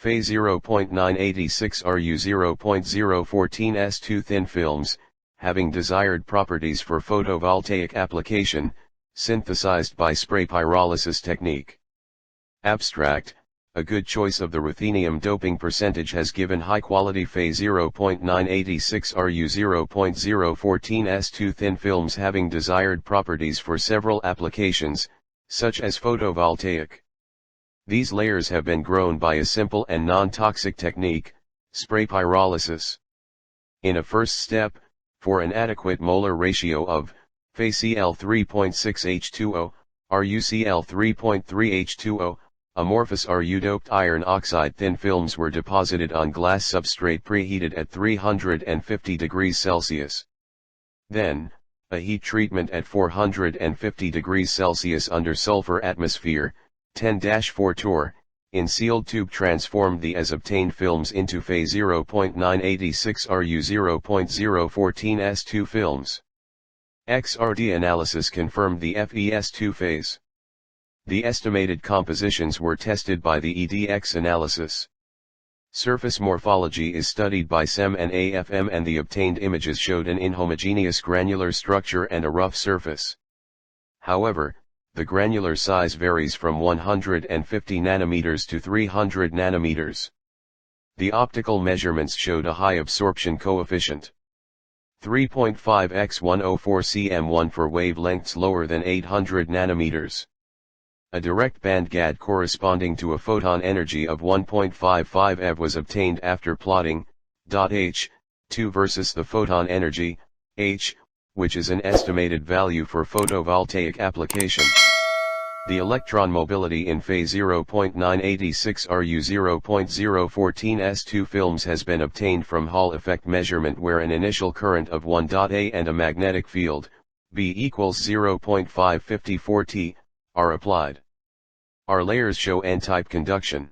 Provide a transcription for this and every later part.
Fe0.986Ru0.014S2 thin films, having desired properties for photovoltaic application, synthesized by spray pyrolysis technique. Abstract: a good choice of the ruthenium doping percentage has given high-quality Fe0.986Ru0.014S2 thin films having desired properties for several applications, such as photovoltaic. These layers have been grown by a simple and non-toxic technique, spray pyrolysis. In a first step, for an adequate molar ratio of FeCl3.6H2O, RuCl3.3H2O, amorphous Ru-doped iron oxide thin films were deposited on glass substrate preheated at 350 degrees Celsius. Then, a heat treatment at 450 degrees Celsius under sulfur atmosphere, 10-4 torr, in sealed tube transformed the as obtained films into Fe0.986Ru0.014S2 films. XRD analysis confirmed the FES2 phase. The estimated compositions were tested by the Eds Analysis. Surface morphology is studied by SEM and AFM, and the obtained images showed an inhomogeneous granular structure and a rough surface. However, the granular size varies from 150 nanometers to 300 nanometers. The optical measurements showed a high absorption coefficient. 3.5x104 cm1 for wavelengths lower than 800 nanometers. A direct bandgap corresponding to a photon energy of 1.55 eV was obtained after plotting H2 versus the photon energy H, which is an estimated value for photovoltaic application. The electron mobility in Fe0.986Ru0.014S2 films has been obtained from Hall effect measurement, where an initial current of 1A and a magnetic field, B equals 0.554 T, are applied. Our layers show N-type conduction.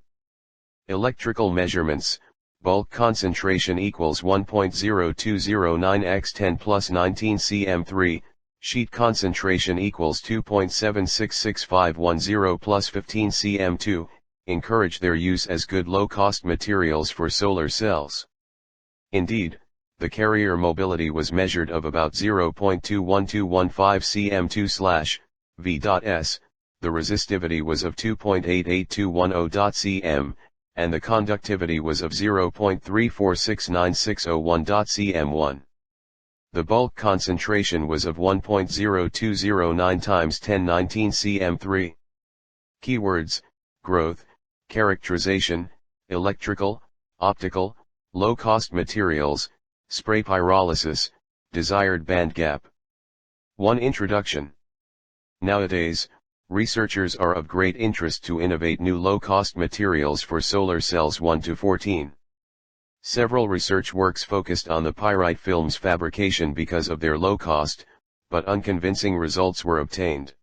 Electrical measurements: bulk concentration equals 1.0209 x 10 plus 19 cm3, sheet concentration equals 2.766510 plus 15 cm2, encourage their use as good low-cost materials for solar cells. Indeed, the carrier mobility was measured of about 0.21215 cm2/V.S, the resistivity was of 2.882100 and the conductivity was of 0.3469601 cm1. The bulk concentration was of 1.0209 times 1019 cm3. Keywords: growth, characterization, electrical, optical, low-cost materials, spray pyrolysis, desired bandgap. 1. Introduction. Nowadays, researchers are of great interest to innovate new low-cost materials for solar cells 1 to 14. Several research works focused on the pyrite films fabrication because of their low cost, but unconvincing results were obtained.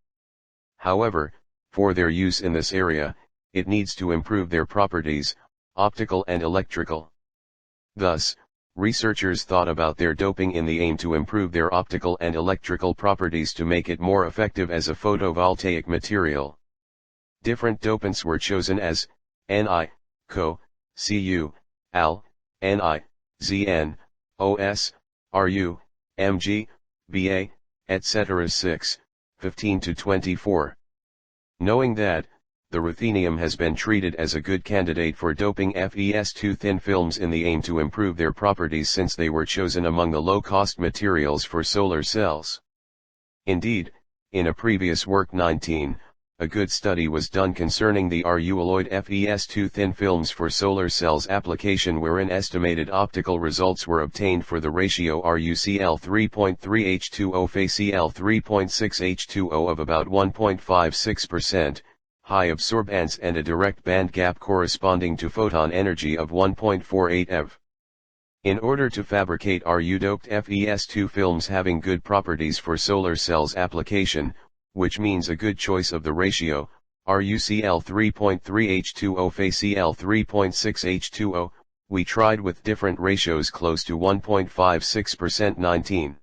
However, for their use in this area, it needs to improve their properties, optical and electrical. Thus, researchers thought about their doping in the aim to improve their optical and electrical properties to make it more effective as a photovoltaic material. Different dopants were chosen as Ni, Co, Cu, Al, Ni, Zn, Os, Ru, Mg, Ba, etc. 6, 15 to 24. Knowing that, the ruthenium has been treated as a good candidate for doping FES2 thin films in the aim to improve their properties, since they were chosen among the low-cost materials for solar cells. Indeed, in a previous work 19, a good study was done concerning the Ru-alloyed FES2 thin films for solar cells application, wherein estimated optical results were obtained for the ratio RuCl3.3H2O FeCl3.6H2O of about 1.56%, high absorbance and a direct bandgap corresponding to photon energy of 1.48 eV. In order to fabricate Ru-doped FES2 films having good properties for solar cells application, which means a good choice of the ratio, RuCl3.3H2O FeCl3.6H2O, we tried with different ratios close to 1.56% 19.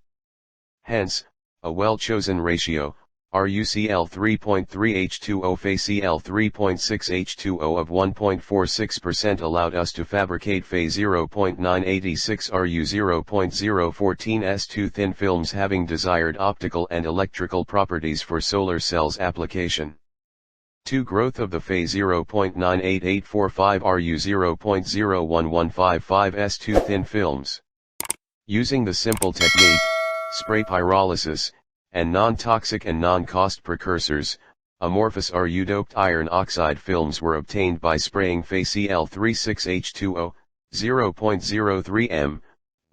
Hence, a well-chosen ratio, RuCl3.3H2O Fe0.986H2O of 1.46% allowed us to fabricate Fe0.986Ru0.014S2 thin films having desired optical and electrical properties for solar cells application. 2. Growth of the Fe0.98845Ru0.01155S2 thin films. Using the simple technique, spray pyrolysis, and non-toxic and non-cost precursors, amorphous Ru-doped iron oxide films were obtained by spraying Fe0.36H2O, 0.03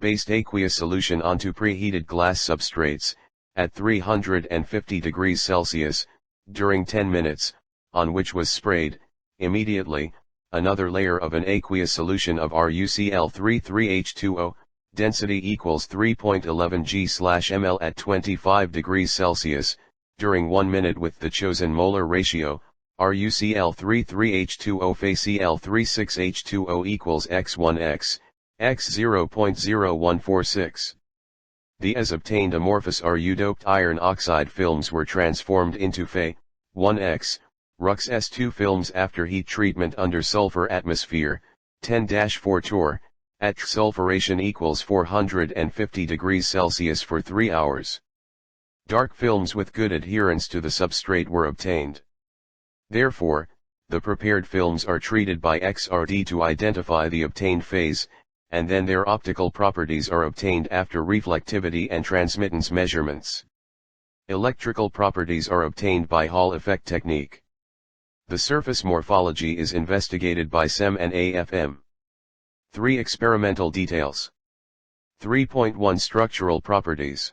based aqueous solution onto preheated glass substrates, at 350 degrees Celsius, during 10 minutes, on which was sprayed, immediately, another layer of an aqueous solution of RuCl33H2O, density equals 3.11 g/ml at 25 degrees Celsius, during 1 minute with the chosen molar ratio, RuCl33H2O Fe0.36H2O equals x1x, x 0.0146. The as obtained amorphous Ru-doped iron oxide films were transformed into Fe1x, Rux S2 films after heat treatment under sulfur atmosphere, 10-4 torr, at sulfuration equals 450 degrees Celsius for 3 hours. Dark films with good adherence to the substrate were obtained. Therefore, the prepared films are treated by XRD to identify the obtained phase, and then their optical properties are obtained after reflectivity and transmittance measurements. Electrical properties are obtained by Hall effect technique. The surface morphology is investigated by SEM and AFM. 3. Experimental details. 3.1 Structural properties.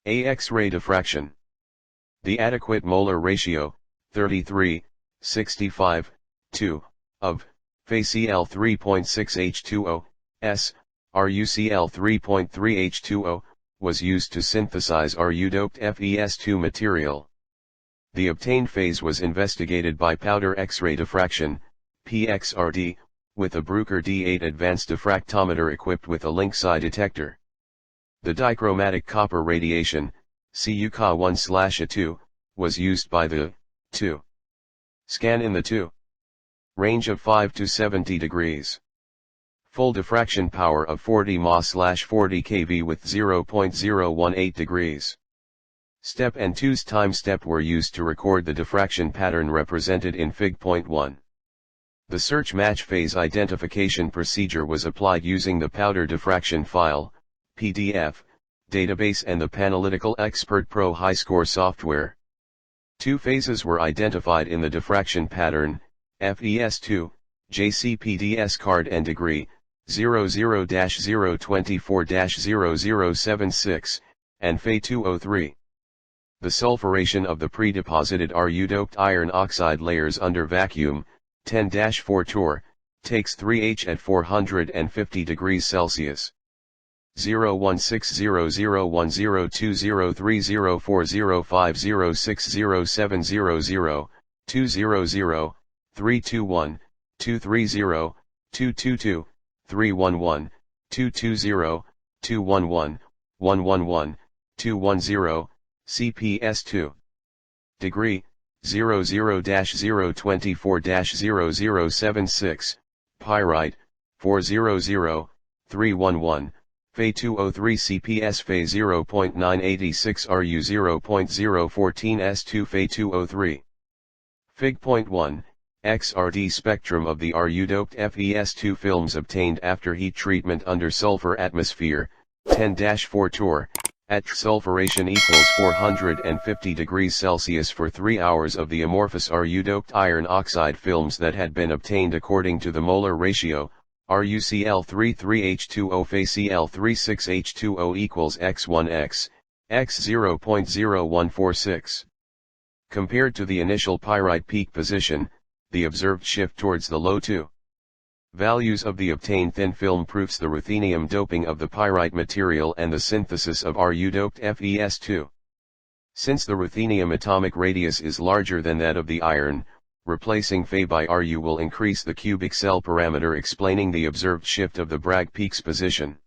A. X-ray diffraction. The adequate molar ratio, 33:65:2, of Fe0.3.6H2O, S, RuCl3.3H2O, was used to synthesize Ru-doped Fes2 material. The obtained phase was investigated by powder X-ray diffraction, PXRD, with a Bruker D8 advanced diffractometer equipped with a link-side detector. The dichromatic copper radiation, CuCa1/A2, was used by the 2. Scan in the 2. Range of 5 to 70 degrees. Full diffraction power of 40 mA/40 kV with 0.018 degrees. Step and 2's time step were used to record the diffraction pattern represented in Fig.1. The search match phase identification procedure was applied using the powder diffraction file, PDF, database and the Panalytical Expert Pro high-score software. 2 phases were identified in the diffraction pattern, FES2, JCPDS card and degree, 00-024-0076, and Fe203. The sulfuration of the pre-deposited Ru-doped iron oxide layers under vacuum, 10-4 torr, takes 3H at 450 degrees Celsius. 0160030405060700, 200, 321, 230, 222, 311, 220, 211, 111, 210, CPS2. Degree, 00-024-0076, pyrite, 400, 311, Fe203 CPS Fe0.986Ru0.014S2 Fe203. Fig.1, XRD spectrum of the Ru-doped Fes2 films obtained after heat treatment under sulfur atmosphere, 10-4 torr, at sulfuration equals 450 degrees Celsius for 3 hours of the amorphous Ru-doped iron oxide films that had been obtained according to the molar ratio, RuCl33H2O Fe0.36H2O equals x1x, x 0.0146. Compared to the initial pyrite peak position, the observed shift towards the low 2 values of the obtained thin film proves the ruthenium doping of the pyrite material and the synthesis of Ru-doped Fes2. Since the ruthenium atomic radius is larger than that of the iron, replacing Fe by Ru will increase the cubic cell parameter explaining the observed shift of the Bragg peak's position.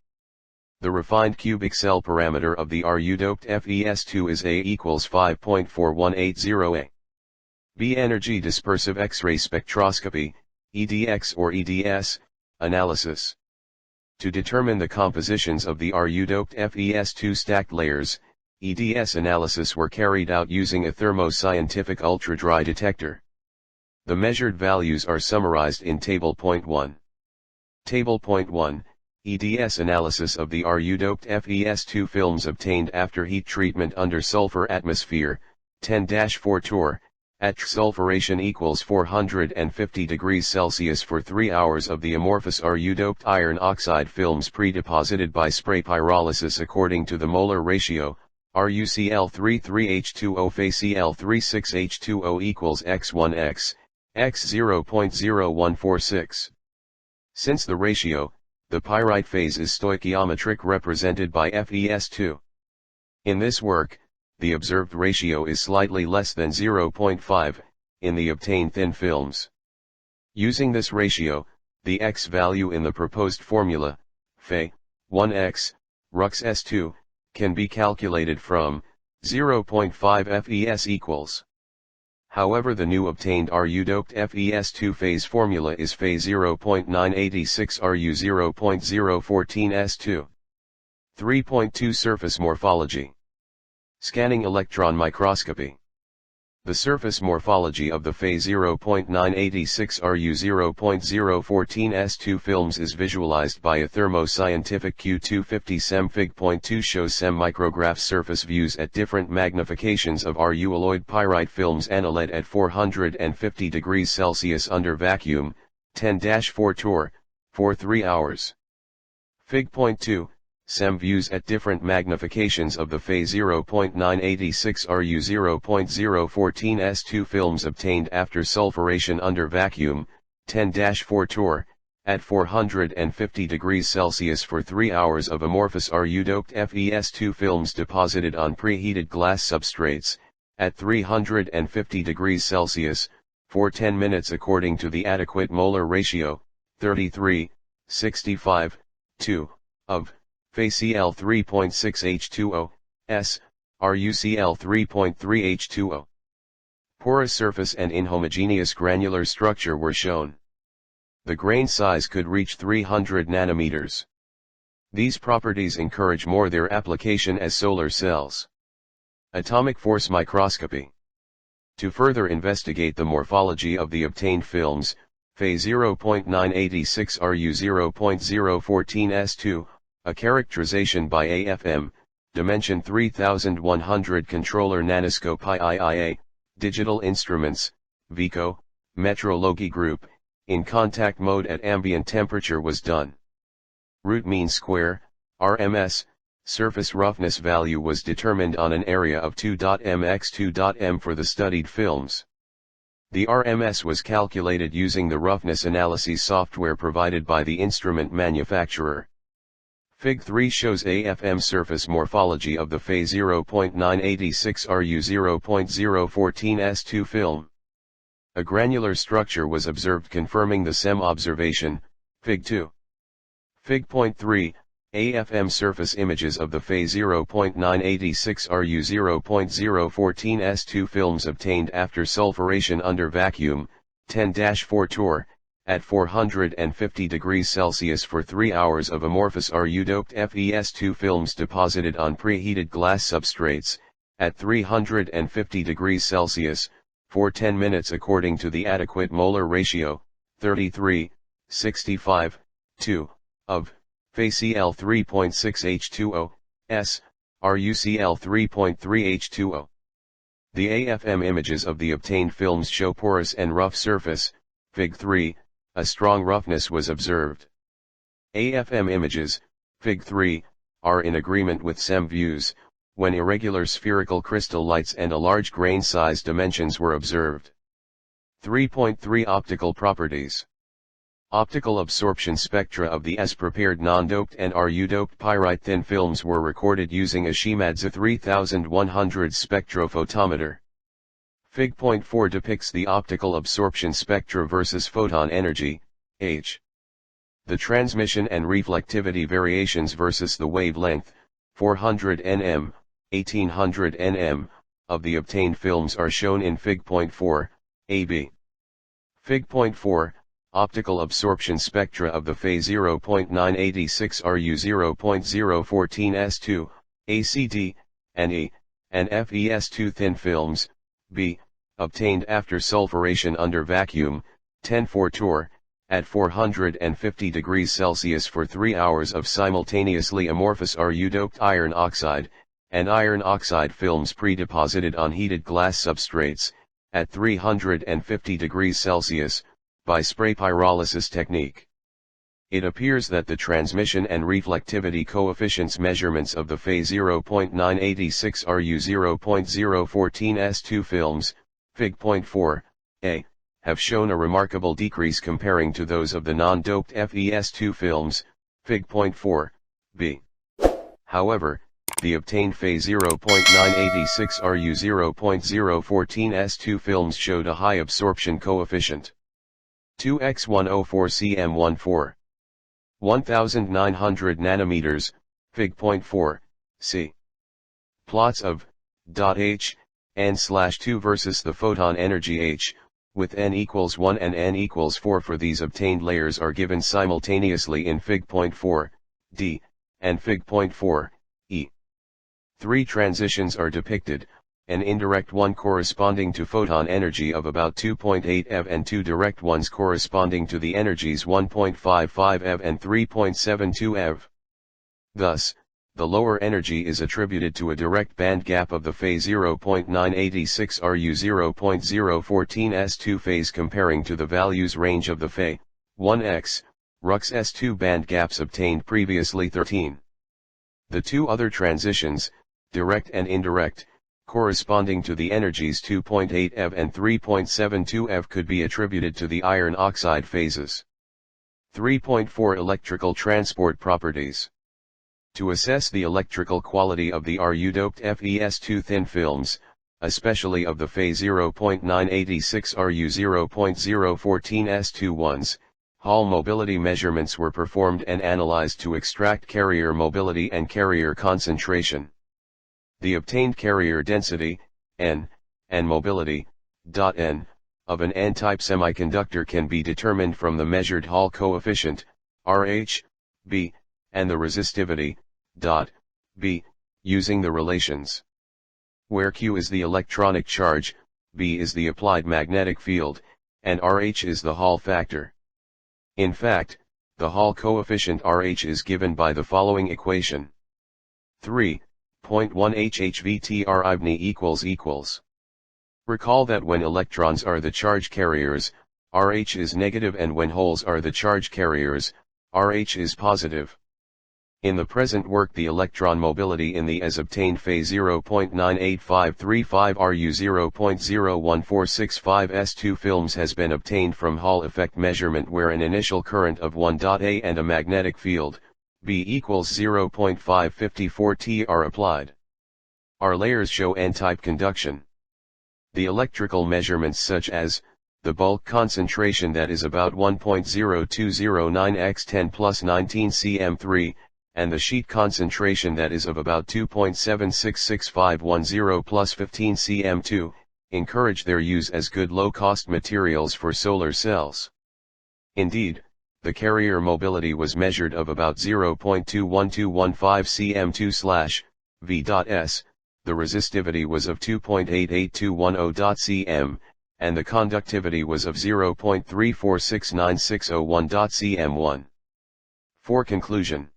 The refined cubic cell parameter of the Ru-doped Fe0.2 is A equals 5.4180 A. B. Energy dispersive X-ray spectroscopy, EDX or EDS, analysis. To determine the compositions of the Ru-doped Fe0.2 stacked layers, EDS analysis were carried out using a thermo-scientific ultra-dry detector. The measured values are summarized in Table Point 1. Table Point 1, EDS analysis of the Ru-doped Fe0.2 films obtained after heat treatment under sulfur atmosphere, 10-4 torr, at sulfuration equals 450 degrees Celsius for 3 hours of the amorphous Ru-doped iron oxide films pre-deposited by spray pyrolysis according to the molar ratio, RuCl33H2O Fe0.36H2O equals X1X, X0.0146. Since the ratio, the pyrite phase is stoichiometric represented by Fe0.2. In this work, the observed ratio is slightly less than 0.5, in the obtained thin films. Using this ratio, the X value in the proposed formula, Fe1X, RuxS2, can be calculated from 0.5 Fes equals. However, the new obtained Ru-doped Fe0.2 phase formula is Fe0.986Ru0.014S2. 3.2 Surface morphology. Scanning electron microscopy. The surface morphology of the Fe0.986Ru0.014S2 films is visualized by a thermo-scientific Q250 SEM Fig.2 shows SEM micrograph surface views at different magnifications of Ru alloyed pyrite films analyzed at 450 degrees Celsius under vacuum, 10-4 torr, for 3 hours. Fig.2, SEM views at different magnifications of the Fe0.986Ru0.014S2 films obtained after sulfuration under vacuum, 10-4 torr, at 450 degrees Celsius for 3 hours of amorphous Ru-doped Fe0.2 films deposited on preheated glass substrates, at 350 degrees Celsius, for 10 minutes according to the adequate molar ratio, 33:65:2, of Fe0.3.6H2O, S, RuCl3.3H2O. Porous surface and inhomogeneous granular structure were shown. The grain size could reach 300 nanometers. These properties encourage more their application as solar cells. Atomic force microscopy. To further investigate the morphology of the obtained films, Fe0.986Ru0.014S2, a characterization by AFM, dimension 3100 controller nanoscope IIA, digital instruments, VICO, metrology group, in contact mode at ambient temperature was done. Root mean square, RMS, surface roughness value was determined on an area of 2.m x 2.m for the studied films. The RMS was calculated using the roughness analysis software provided by the instrument manufacturer. Fig 3 shows AFM surface morphology of the Fe0.986Ru0.014S2 film. A granular structure was observed confirming the SEM observation, Fig 2. Fig.3, AFM surface images of the Fe0.986Ru0.014S2 films obtained after sulfuration under vacuum, 10-4 torr, at 450 degrees Celsius for 3 hours of amorphous Ru-doped Fe0.2 films deposited on preheated glass substrates, at 350 degrees Celsius, for 10 minutes according to the adequate molar ratio, 33:65:2, of Fe0.3.6H2O, S, RuCl3.3H2O. The AFM images of the obtained films show porous and rough surface, Fig 3, a strong roughness was observed. AFM images, Fig 3, are in agreement with SEM views, when irregular spherical crystal lights and a large grain size dimensions were observed. 3.3 Optical properties. Optical absorption spectra of the S-prepared non-doped and Ru-doped pyrite thin films were recorded using a Shimadzu 3100 spectrophotometer. Fig.4 depicts the optical absorption spectra versus photon energy, H. The transmission and reflectivity variations versus the wavelength, 400 nm, 1800 nm, of the obtained films are shown in Fig.4, AB. Fig.4, optical absorption spectra of the Fe0.986Ru0.014S2, ACD, and E, and FES2 thin films, B, obtained after sulfuration under vacuum, 10-4 torr, at 450 degrees Celsius for 3 hours of simultaneously amorphous Ru-doped iron oxide, and iron oxide films pre-deposited on heated glass substrates, at 350 degrees Celsius, by spray pyrolysis technique. It appears that the transmission and reflectivity coefficients measurements of the Fe0.986Ru0.014S2 films, Fig.4, A, have shown a remarkable decrease comparing to those of the non-doped FES2 films, Fig.4, B. However, the obtained Fe0.986Ru0.014S2 films showed a high absorption coefficient. 2x104cm14. 1900 nanometers, Fig.4, C. Plots of H, n/2 versus the photon energy H, with n equals 1 and n equals 4 for these obtained layers are given simultaneously in Fig.4, D, and Fig.4, E. 3 transitions are depicted, an indirect one corresponding to photon energy of about 2.8 eV and 2 direct ones corresponding to the energies 1.55 eV and 3.72 eV. Thus, the lower energy is attributed to a direct band gap of the Fe0.986Ru0.014S2 phase comparing to the values range of the Fe1x, Rux S2 band gaps obtained previously 13. The 2 other transitions, direct and indirect, corresponding to the energies 2.8 eV and 3.72 eV could be attributed to the iron oxide phases. 3.4 Electrical transport properties. To assess the electrical quality of the Ru-doped FES2 thin films, especially of the Fe0.986Ru0.014S2 ones, Hall mobility measurements were performed and analyzed to extract carrier mobility and carrier concentration. The obtained carrier density, N, and mobility, N, of an N-type semiconductor can be determined from the measured Hall coefficient, RH, B, and the resistivity, B, using the relations where Q is the electronic charge, B is the applied magnetic field, and RH is the Hall factor. In fact, the Hall coefficient RH is given by the following equation. 3.1 HHVTR equals. Recall that when electrons are the charge carriers, RH is negative, and when holes are the charge carriers, RH is positive. In the present work, the electron mobility in the as obtained Fe0.98535Ru0.01465S2 films has been obtained from Hall effect measurement where an initial current of 1.A and a magnetic field, B equals 0.554 T are applied. Our layers show N-type conduction. The electrical measurements such as, the bulk concentration that is about 1.0209 x 10 plus 19 cm3, and the sheet concentration that is of about 2.766510 plus 15 cm2, encourage their use as good low-cost materials for solar cells. Indeed, the carrier mobility was measured of about 0.21215 cm2/V.S, the resistivity was of 2.882110 cm, and the conductivity was of 0.3469601 cm1. For conclusion,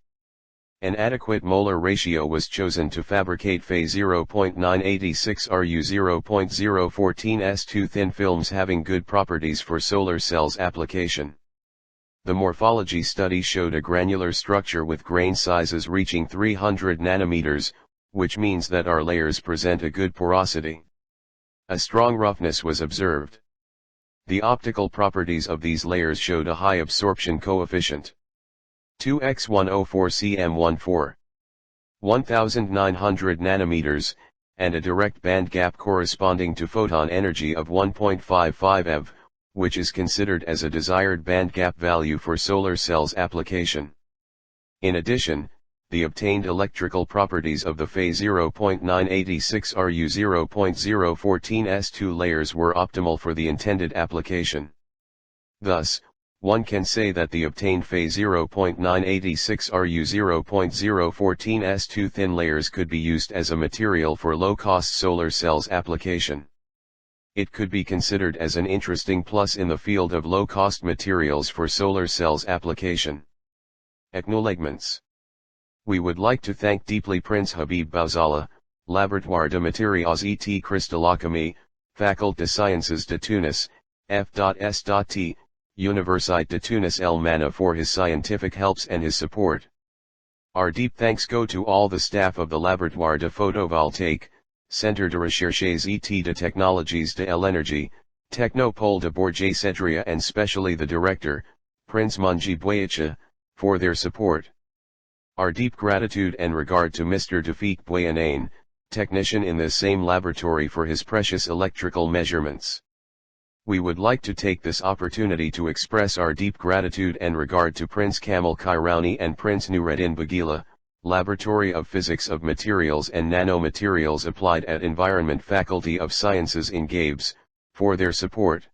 an adequate molar ratio was chosen to fabricate Fe0.986Ru0.014S2 thin films having good properties for solar cells application. The morphology study showed a granular structure with grain sizes reaching 300 nanometers, which means that our layers present a good porosity. A strong roughness was observed. The optical properties of these layers showed a high absorption coefficient. 2x104cm14. 1900 nanometers, and a direct band gap corresponding to photon energy of 1.55 eV, which is considered as a desired bandgap value for solar cells application. In addition, the obtained electrical properties of the Fe0.986Ru0.014S2 layers were optimal for the intended application. Thus, one can say that the obtained Fe0.986Ru0.014S2 thin layers could be used as a material for low-cost solar cells application. It could be considered as an interesting plus in the field of low-cost materials for solar cells application. Acknowledgements. We would like to thank deeply Prince Habib Bouzala, Laboratoire de Matériaux et Cristallochimie, Faculté de Sciences de Tunis, F.S.T, Université de Tunis El Mana for his scientific helps and his support. Our deep thanks go to all the staff of the Laboratoire de Photovoltaic, Centre de Recherches et de Technologies de l'Énergie, Technopole de Bourget-Cedria and specially the director, Prince Manji Boyacha, for their support. Our deep gratitude and regard to Mr. Tafik Boyanane, technician in this same laboratory for his precious electrical measurements. We would like to take this opportunity to express our deep gratitude and regard to Prince Kamal Kairani and Prince Nureddin Bagila, Laboratory of Physics of Materials and Nanomaterials Applied at Environment Faculty of Sciences in Gabes, for their support.